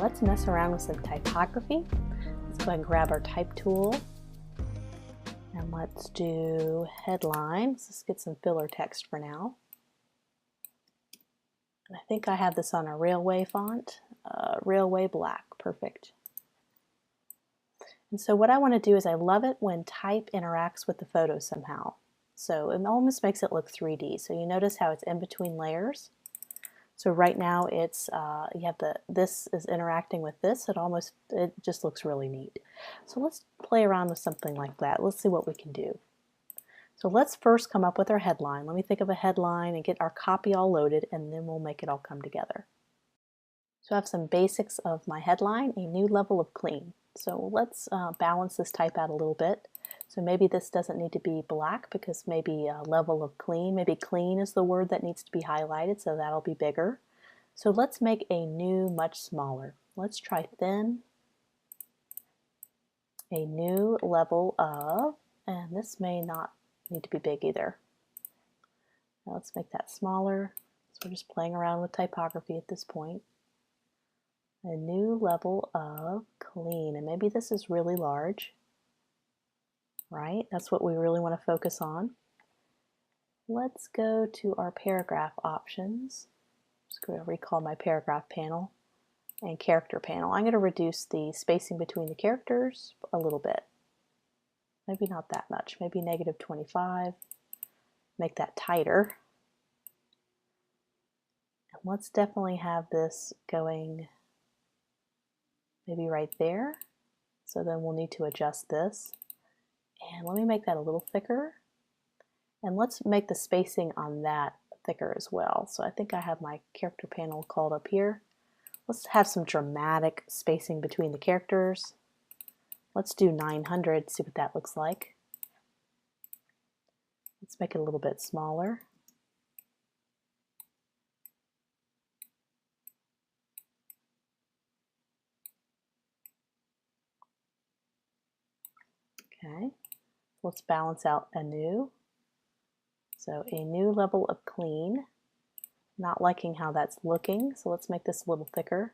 let's mess around with some typography. Let's go ahead and grab our type tool and let's do headlines. Let's get some filler text for now. And I think I have this on a Railway font, Railway Black, perfect. And so what I want to do is I love it when type interacts with the photo somehow. So it almost makes it look 3D. So you notice how it's in between layers. So right now it's you have this is interacting with this. It just looks really neat. So let's play around with something like that. Let's see what we can do. So let's first come up with our headline. Let me think of a headline and get our copy all loaded, and then we'll make it all come together. So I have some basics of my headline, a new level of clean. So let's balance this type out a little bit. So maybe this doesn't need to be black because maybe a level of clean, maybe clean is the word that needs to be highlighted, so that'll be bigger. So let's make a new much smaller. Let's try thin, a new level of, and this may not need to be big either. Now let's make that smaller. So we're just playing around with typography at this point. A new level of clean, and maybe this is really large, right? That's what we really want to focus on. Let's go to our paragraph options. Just going to recall my paragraph panel and character panel. I'm going to reduce the spacing between the characters a little bit. Maybe not that much, maybe -25. Make that tighter. And let's definitely have this going maybe right there. So then we'll need to adjust this. And let me make that a little thicker. And let's make the spacing on that thicker as well. So I think I have my character panel called up here. Let's have some dramatic spacing between the characters. Let's do 900, see what that looks like. Let's make it a little bit smaller. Okay, let's balance out anew. So a new level of clean. Not liking how that's looking, so let's make this a little thicker.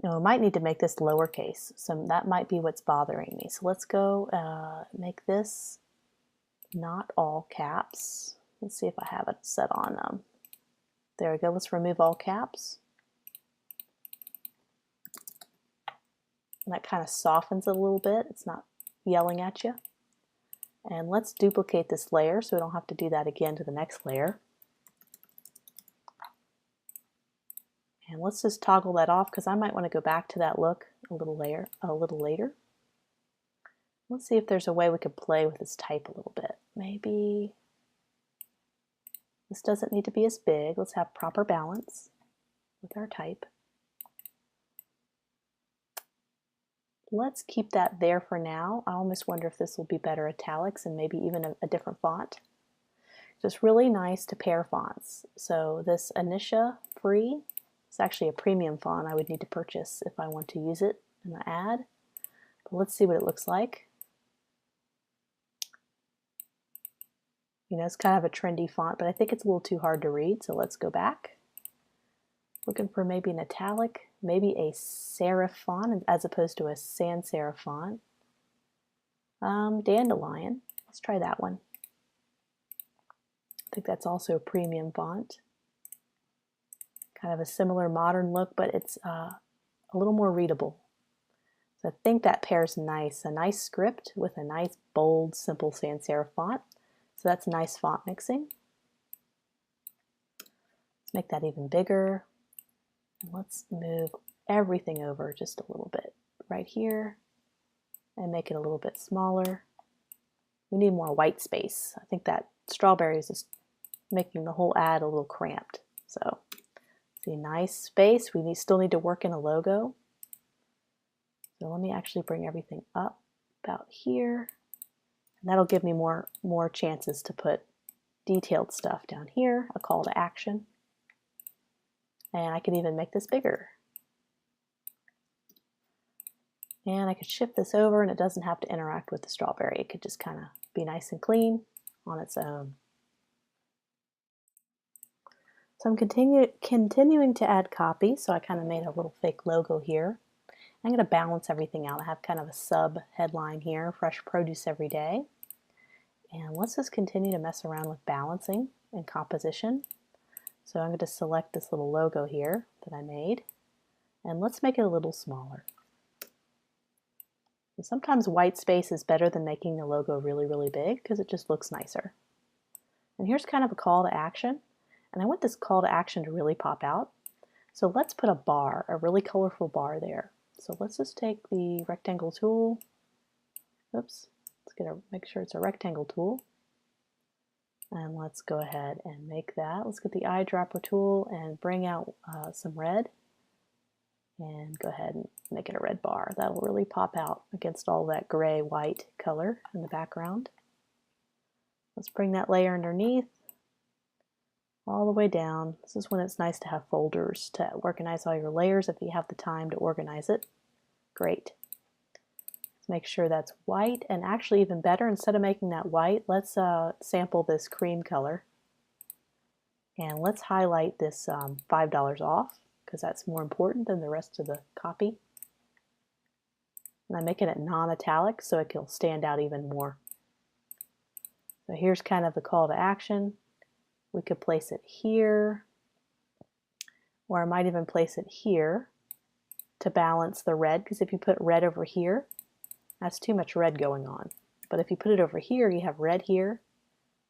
Now, we might need to make this lowercase, so that might be what's bothering me. So let's go make this not all caps. Let's see if I have it set on. There we go. Let's remove all caps. And that kind of softens it a little bit. It's not yelling at you. And let's duplicate this layer so we don't have to do that again to the next layer. And let's just toggle that off because I might want to go back to that look a little later. Let's see if there's a way we could play with this type a little bit. Maybe this doesn't need to be as big. Let's have proper balance with our type. Let's keep that there for now. I almost wonder if this will be better italics and maybe even a different font. Just really nice to pair fonts. So this Anisha Free, it's actually a premium font I would need to purchase if I want to use it in the ad. But let's see what it looks like. You know, it's kind of a trendy font, but I think it's a little too hard to read, so let's go back. Looking for maybe an italic, maybe a serif font as opposed to a sans serif font. Dandelion, let's try that one. I think that's also a premium font. Kind of a similar modern look, but it's a little more readable. So I think that pairs nice. A nice script with a nice, bold, simple sans serif font. So that's nice font mixing. Let's make that even bigger. And let's move everything over just a little bit right here and make it a little bit smaller. We need more white space. I think that strawberry is just making the whole ad a little cramped. So see, nice space. We still need to work in a logo. So let me actually bring everything up about here. And that'll give me more chances to put detailed stuff down here, a call to action. And I can even make this bigger. And I could shift this over and it doesn't have to interact with the strawberry. It could just kind of be nice and clean on its own. So So I'm continuing to add copy, so I kind of made a little fake logo here. I'm going to balance everything out. I have kind of a sub headline here, fresh produce every day. And let's just continue to mess around with balancing and composition. So I'm going to select this little logo here that I made, and let's make it a little smaller. And sometimes white space is better than making the logo really, really big because it just looks nicer. And here's kind of a call to action, and I want this call to action to really pop out. So let's put a bar, a really colorful bar there. So let's just take the rectangle tool. Oops, make sure it's a rectangle tool. And let's go ahead and make that. Let's get the eyedropper tool and bring out some red. And go ahead and make it a red bar. That'll really pop out against all that gray-white color in the background. Let's bring that layer underneath, all the way down. This is when it's nice to have folders to organize all your layers if you have the time to organize it. Great. Let's make sure that's white, and actually even better, instead of making that white, let's sample this cream color. And let's highlight this $5 off, because that's more important than the rest of the copy. And I'm making it non-italic so it will stand out even more. So here's kind of the call to action. We could place it here, or I might even place it here to balance the red, because if you put red over here, that's too much red going on. But if you put it over here, you have red here,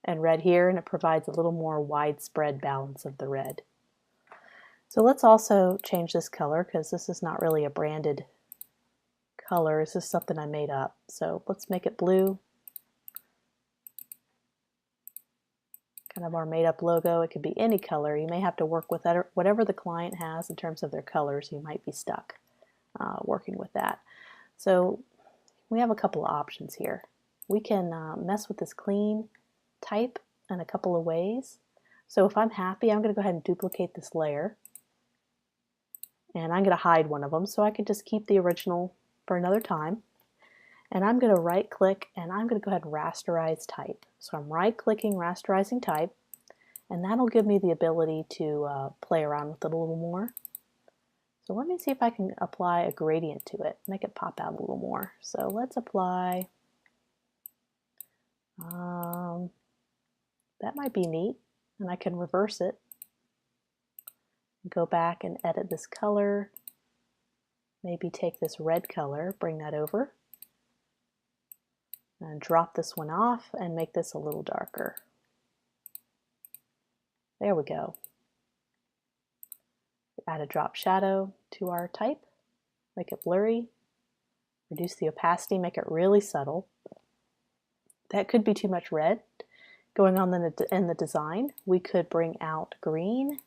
and it provides a little more widespread balance of the red. So let's also change this color, because this is not really a branded color. This is something I made up. So let's make it blue. Kind of our made up logo. It could be any color. You may have to work with that, whatever the client has in terms of their colors. You might be stuck working with that. So we have a couple of options here. We can mess with this clean type in a couple of ways. So if I'm happy, I'm going to go ahead and duplicate this layer. And I'm going to hide one of them so I can just keep the original for another time. And I'm going to right click and I'm going to go ahead and rasterize type. So I'm right clicking rasterizing type, and that'll give me the ability to play around with it a little more. So let me see if I can apply a gradient to it, make it pop out a little more. So let's apply, that might be neat, and I can reverse it. Go back and edit this color, maybe take this red color, bring that over, and drop this one off and make this a little darker. There we go. Add a drop shadow to our type, make it blurry, reduce the opacity, make it really subtle. That could be too much red going on in the design. We could bring out green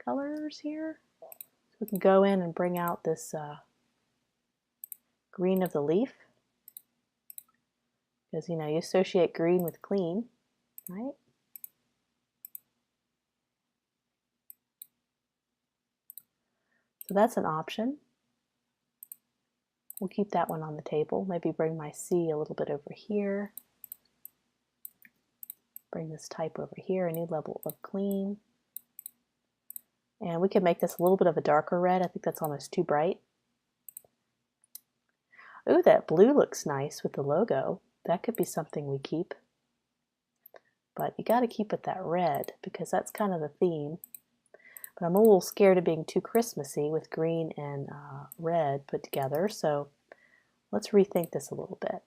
colors here. So we can go in and bring out this green of the leaf, because you associate green with clean, right? So that's an option. We'll keep that one on the table. Maybe bring my C a little bit over here. Bring this type over here, a new level of clean. And we can make this a little bit of a darker red. I think that's almost too bright. Ooh, that blue looks nice with the logo. That could be something we keep. But you got to keep with that red because that's kind of the theme. But I'm a little scared of being too Christmassy with green and red put together. So let's rethink this a little bit.